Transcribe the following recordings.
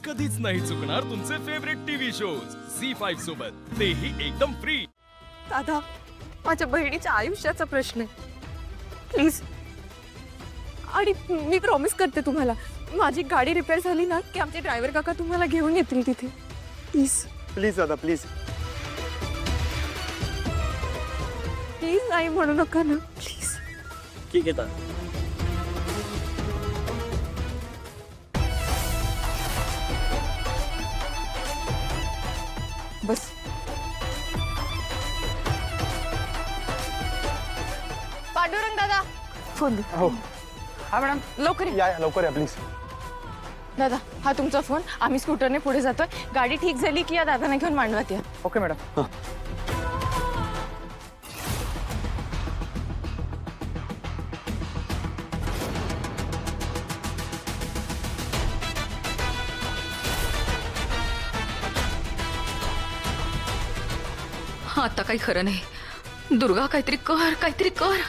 कधीच नाही चुकणार तुमचे फेवरेट टीव्ही शोज झी5 सोबत, तेही एकदम फ्री। दादा, माझ्या बहिणीच्या आयुष्याचा प्रश्न आहे, प्लीज। आणि मी प्रॉमिस करते तुम्हाला, माझी गाडी रिपेअर झाली ना की आमचे ड्रायव्हर काका तुम्हाला घेऊन येतील तिथे, प्लीज प्लीज दादा प्लीज। प्लीज नाही म्हणू नका ना, प्लीज। ठीक आहे दादा। बस पांडुरंग दादा, फोन दे। हो हा मॅडम, लवकर या। या लवकर या प्लीज। दादा, हा तुमचा फोन। आम्ही स्कूटरने पुढे जातोय, गाडी ठीक झाली की या दादांना घेऊन मांडवात या। Okay madam. आता काही खरं नाही। दुर्गा, काहीतरी कर, काहीतरी कर।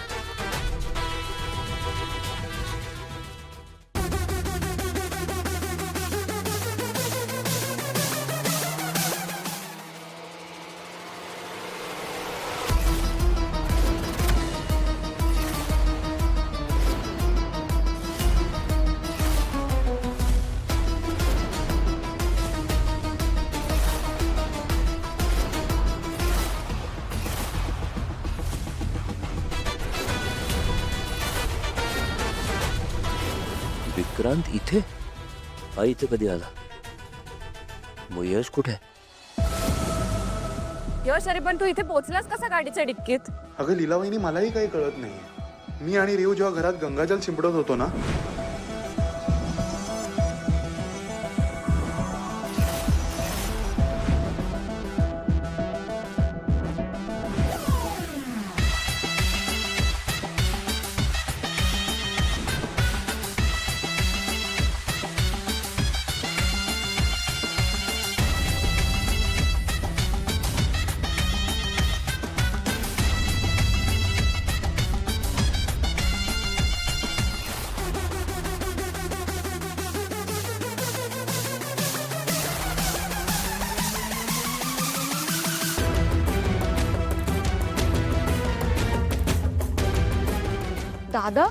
विक्रांत इथे? हा इथे कधी आला? मग यश कुठे? यश, अरे पण तू इथे पोहोचलास कसा गाडीच्या डिक्कीत? अगं लीलावहिनी, मलाही काही कळत नाहीये। मी आणि रेव जेव्हा घरात गंगाजल शिंपडत होतो ना, दादा,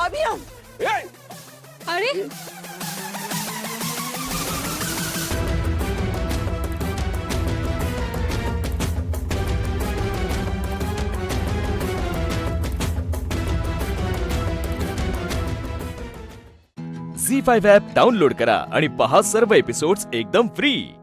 अभिनव, अरे झी5 ॲप डाउनलोड करा आणि पहा सर्व एपिसोड्स एकदम फ्री।